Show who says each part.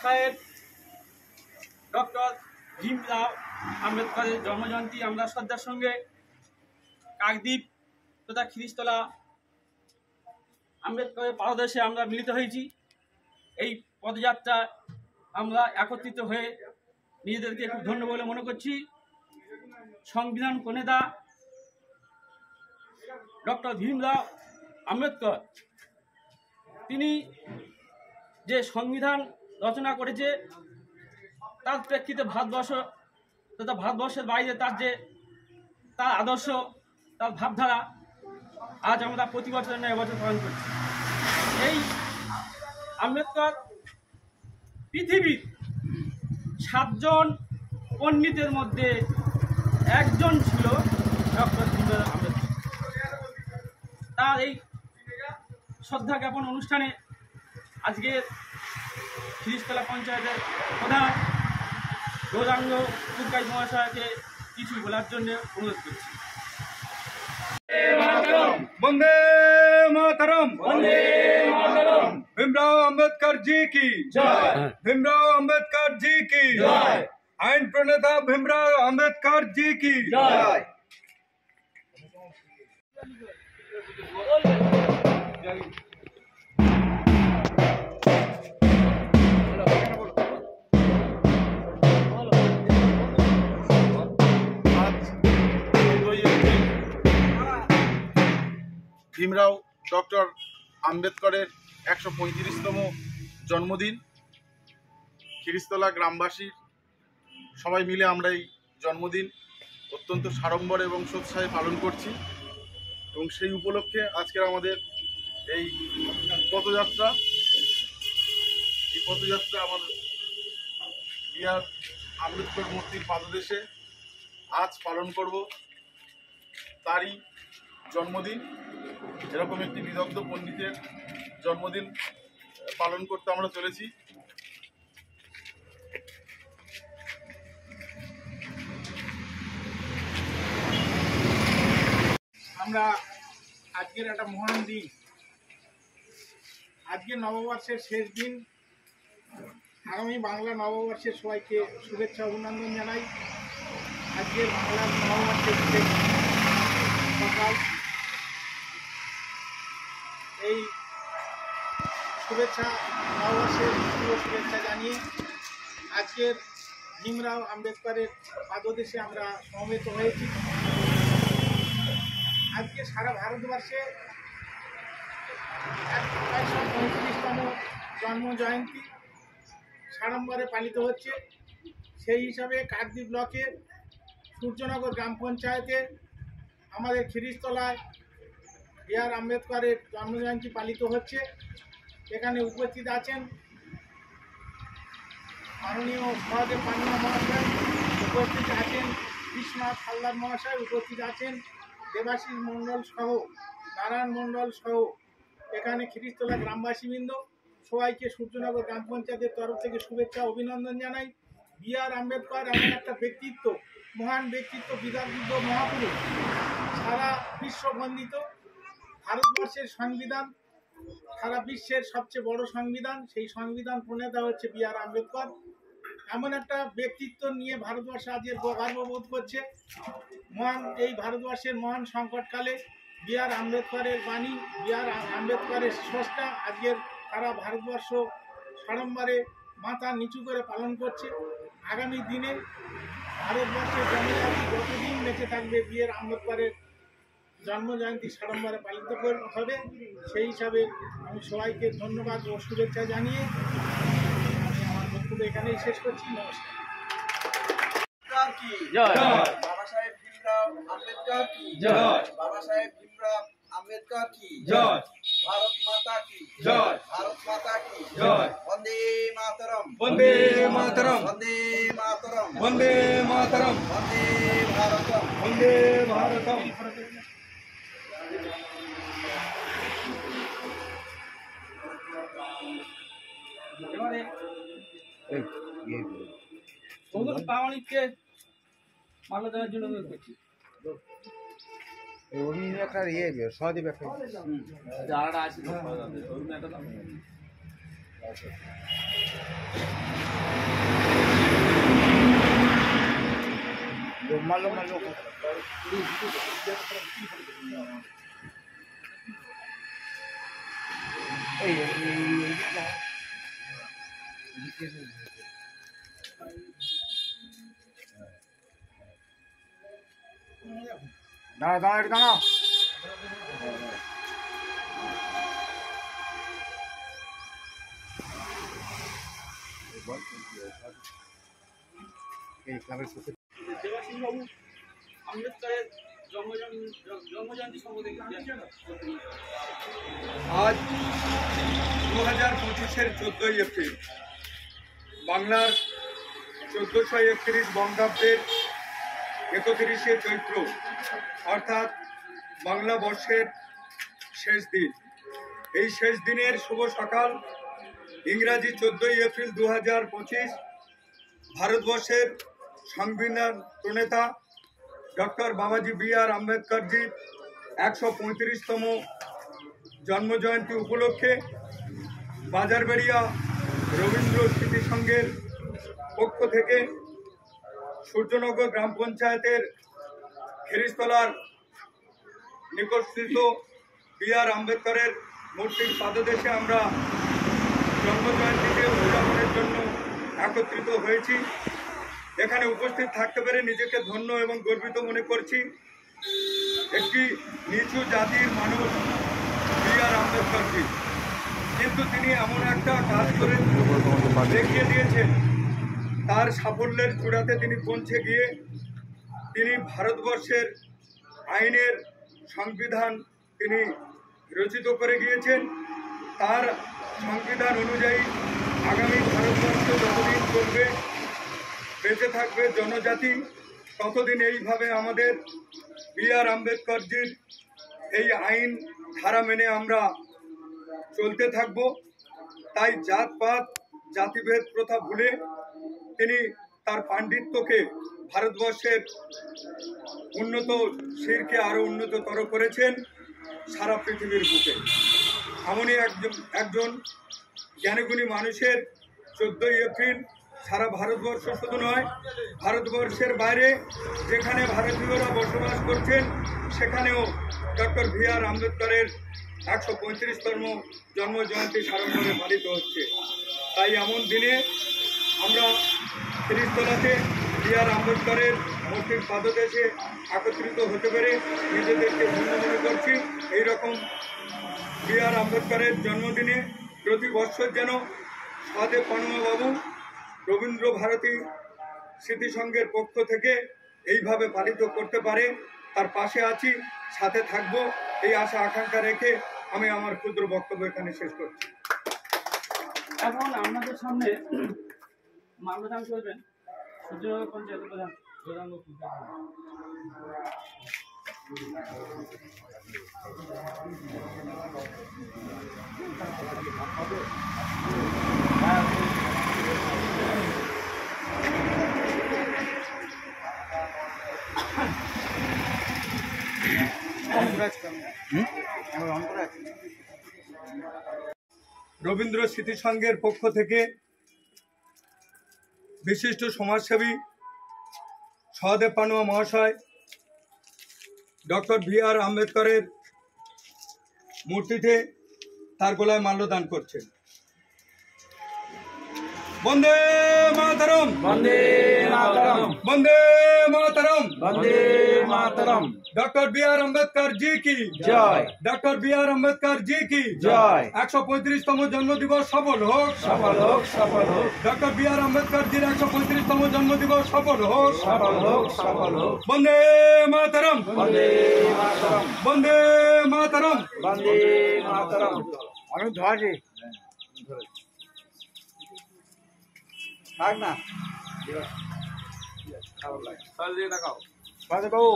Speaker 1: সাহেব ডক্টর ভীমরাও আম্বেদকরের জন্মজয়ন্তী আমরা শ্রদ্ধার সঙ্গে কাকদ্বীপ তথা খিরিস্তলা আম্বেদকরের পাদদেশে আমরা মিলিত হয়েছি। এই পদযাত্রা আমরা একত্রিত হয়ে নিজেদেরকে খুব ধন্য বলে মনে করছি। সংবিধান প্রণেতা ডক্টর ভীমরাও আম্বেদকর তিনি যে সংবিধান রচনা করেছে তার প্রেক্ষিতে ভারতবর্ষ তথা ভারতবর্ষের বাইরে তার আদর্শ, তার ভাবধারা আজ আমরা প্রতি বছর না এবছর পালন করছি। এই আম্বেদকর পৃথিবীর 7 জন পণ্ডিতের মধ্যে একজন ছিল ডক্টর ভীমরাও আম্বেদকর। তার এই শ্রদ্ধা জ্ঞাপন অনুষ্ঠানে আজকে খিরিস্তলা পঞ্চায়েতের প্রধান গৌরাঙ্গ পুরকাইত মহাশয়কে কিছু বলার জন্য অনুরোধ করছি।
Speaker 2: वंदे मातरम, वंदे मातरम। भीमराव अंबेडकर जी की जय, भीमराव अंबेडकर जी की जय, आइन प्रणेता भीमराव अंबेडकर जी की जय।
Speaker 3: ভীমরাও ডক্টর আম্বেদকরের 135তম জন্মদিন। খিরিস্তলা গ্রামবাসীর সবাই মিলে আমরা এই জন্মদিন অত্যন্ত সাড়ম্বরে এবং সোৎসাহে পালন করছি এবং সেই উপলক্ষে আজকের আমাদের এই পদযাত্রা আমাদের বিআর আম্বেদকর মূর্তির পাদদেশে আজ পালন করব তারই জন্মদিন। এরকম একটি বিদগ্ধ পণ্ডিতের জন্মদিন পালন করতে আমরা চলেছি।
Speaker 4: আমরা আজকের একটা মহান দিন, আজকে নববর্ষের শেষ দিন। আগামী বাংলা নববর্ষের সবাইকে শুভেচ্ছা অভিনন্দন জানাই। আজকের বাংলার নববর্ষের শেষ সকাল, এই শুভেচ্ছা নববর্ষের শুভেচ্ছা জানিয়ে আজকের ভীমরাও আম্বেদকরের পাদদেশে আমরা সমবেত হয়েছি। আজকে সারা ভারতবর্ষে 135তম জন্ম জয়ন্তী সাড়ম্বরে পালিত হচ্ছে। সেই হিসাবে কাকদ্বীপ ব্লকের সূর্যনগর গ্রাম পঞ্চায়েতে আমাদের খিরিস্তলায় বিআর আম্বেদকরের জন্মজয়ন্তী পালিত হচ্ছে। এখানে উপস্থিত আছেন মাননীয় সহদেব পান্না মহাশয়, উপস্থিত আছেন বিশ্বনাথ হালদার মহাশয়, উপস্থিত আছেন দেবাশিস মণ্ডল সহ নারায়ণ মণ্ডল সহ এখানে খিরিস্তলা গ্রামবাসীবৃন্দ সবাইকে সূর্যনগর গ্রাম পঞ্চায়েতের তরফ থেকে শুভেচ্ছা অভিনন্দন জানাই। বিআর আম্বেদকর এমন একটা ব্যক্তিত্ব, মহান ব্যক্তিত্ব, বিদগ্ধ মহাপুরুষ, সারা বিশ্ব বন্দিত। ভারতবর্ষের সংবিধান সারা বিশ্বের সবচেয়ে বড় সংবিধান, সেই সংবিধান প্রণেতা হচ্ছে বিআর আম্বেদকর। এমন একটা ব্যক্তিত্ব নিয়ে ভারতবর্ষ আজকের গর্ববোধ করছে। মহান এই ভারতবর্ষের মহান সংকটকালে বিআর আম্বেদকরের বাণী, বিআর আম্বেদকরের স্রষ্টা আজকের সারা ভারতবর্ষ সাড়ম্বরে মাথা নিচু করে পালন করছে। আগামী দিনে ভারতবর্ষের জনজাতি যতদিন বেঁচে থাকবে বিআর আম্বেদকরের জন্মজয়ন্তী সাড়ম্বরে পালিত হবে। সেই হিসাবে আমি সবাইকে ধন্যবাদ ও শুভেচ্ছা জানিয়ে আমি আমার বক্তব্য এখানেই শেষ করছি। নমস্কার।
Speaker 5: बाबा साहेब भीमराव अम्बेडकर की जय, बाबा साहेब भीमराव अम्बेडकर की जय, भारत माता की जय, भारत माता की जय। वंदे मातरम,
Speaker 2: वंदे मातरम,
Speaker 5: वंदे मातरम,
Speaker 2: वंदे मातरम,
Speaker 5: वंदे भारतम,
Speaker 2: वंदे भारतम।
Speaker 1: এবারে তরুণ প্রামাণিককে মাল্যদানের জন্য অনুরোধ করছি।
Speaker 6: একটা সহদীপ একটা
Speaker 4: দাঁড়া দাঁড়া একটু দাঁড়াও।
Speaker 1: দেবাশিস বাবু আম্বেদকরের জন্মজয়ন্তী সম্বন্ধে
Speaker 2: আজ 2025-এর 14ই এপ্রিল, বাংলার 1431 বঙ্গাব্দের 31শে চৈত্র, অর্থাৎ বাংলা বর্ষের শেষ দিন। এই শেষ দিনের শুভ সকাল, ইংরাজি 14ই এপ্রিল 2025, ভারতবর্ষের সংবিধান প্রণেতা ডক্টর বাবাজি বি.আর. আম্বেদকরজির 135তম জন্মজয়ন্তী উপলক্ষে বাজারবাড়িয়া রবীন্দ্র স্মৃতি সংঘের পক্ষ থেকে সূর্যনগর গ্রাম পঞ্চায়েতের খেরিস্তলার নিকটস্থিত বি.আর. আম্বেদকরের মূর্তির পাদদেশে আমরা জন্মজয়ন্তীতে উদযাপনের জন্য একত্রিত হয়েছি। এখানে উপস্থিত থাকতে পেরে নিজেকে ধন্য এবং গর্বিত মনে করছি। একটি নিচু জাতির মানুষ বি.আর. আম্বেদকরজি, কিন্তু তিনি এমন একটা কাজ করে দেখিয়ে দিয়েছেন, তার সাফল্যের চূড়াতে তিনি পৌঁছে গিয়ে তিনি ভারতবর্ষের আইনের সংবিধান তিনি রচিত করে গিয়েছেন। তার সংবিধান অনুযায়ী আগামী ভারতবর্ষ যতদিন চলবে, বেঁচে থাকবে জনজাতি, ততদিন এইভাবে আমাদের বি.আর. আম্বেদকরজির এই আইন ধারা মেনে আমরা চলতে থাকব। তাই জাতপাত জাতিভেদ প্রথা ভুলে তিনি তার পাণ্ডিত্যকে ভারতবর্ষের উন্নত শিরকে আরও উন্নততর করেছেন সারা পৃথিবীর বুকে। এমনই একজন জ্ঞানীগুণী মানুষের 14ই এপ্রিল সারা ভারতবর্ষ শুধু নয়, ভারতবর্ষের বাইরে যেখানে ভারতীয়রা বসবাস করছেন সেখানেও ডক্টর বি.আর. আম্বেদকরের 135তম জন্মজয়ন্তী সাড়ম্বরে পালিত হচ্ছে। তাই এমন দিনে আমরা খেরিস্তলাতে বি.আর. আম্বেদকরের মূর্তির পাদদেশে একত্রিত হতে পেরে নিজেদেরকে ধন্য মনে করছি। এইরকম বি.আর. আম্বেদকরের জন্মদিনে প্রতি বছর যেন সহদেব পানুমাবাবু রবীন্দ্র ভারতী স্মৃতিসংঘের পক্ষ থেকে এইভাবে পালিত করতে পারে, তার পাশে আছি, সাথে থাকব, এই আশা আকাঙ্ক্ষা রেখে আমি আমার ক্ষুদ্র বক্তব্য এখানে শেষ করছি।
Speaker 1: এখন আপনাদের সামনে মাল্যদান করবেন সূর্যনগর পঞ্চায়েত প্রধান
Speaker 2: রবীন্দ্র স্মৃতি সংঘের পক্ষ থেকে বিশিষ্ট সমাজসেবী সহদেব পানুয়া মহাশয় ডক্টর বি.আর. আম্বেদকরের মূর্তিতে তার গলায় মাল্যদান করছেন। বন্দে মাতরম,
Speaker 5: বন্দে মাতরম,
Speaker 2: বন্দে মাতরম,
Speaker 5: বন্দে মাতরম।
Speaker 2: Doctor B R. अम्बेडकर जी की
Speaker 5: জয়।
Speaker 2: Doctor B R. अम्बेडकर जी की
Speaker 5: জয়।
Speaker 2: 135তম জন্ম দিবস সফল হোক,
Speaker 5: সফল হোক, সফল হোক,
Speaker 2: डॉक्टर बी.आर. अम्बेडकर जी 135তম জন্ম দিবস সফল হোক,
Speaker 5: সফল হোক, সফল হোক।
Speaker 2: বন্দে মাতরম,
Speaker 5: বন্দে মাতরম,
Speaker 2: বন্দে মাতরম।
Speaker 5: বন্দে মাতরম।
Speaker 4: আমি ধরে
Speaker 5: থাক না
Speaker 4: বাবু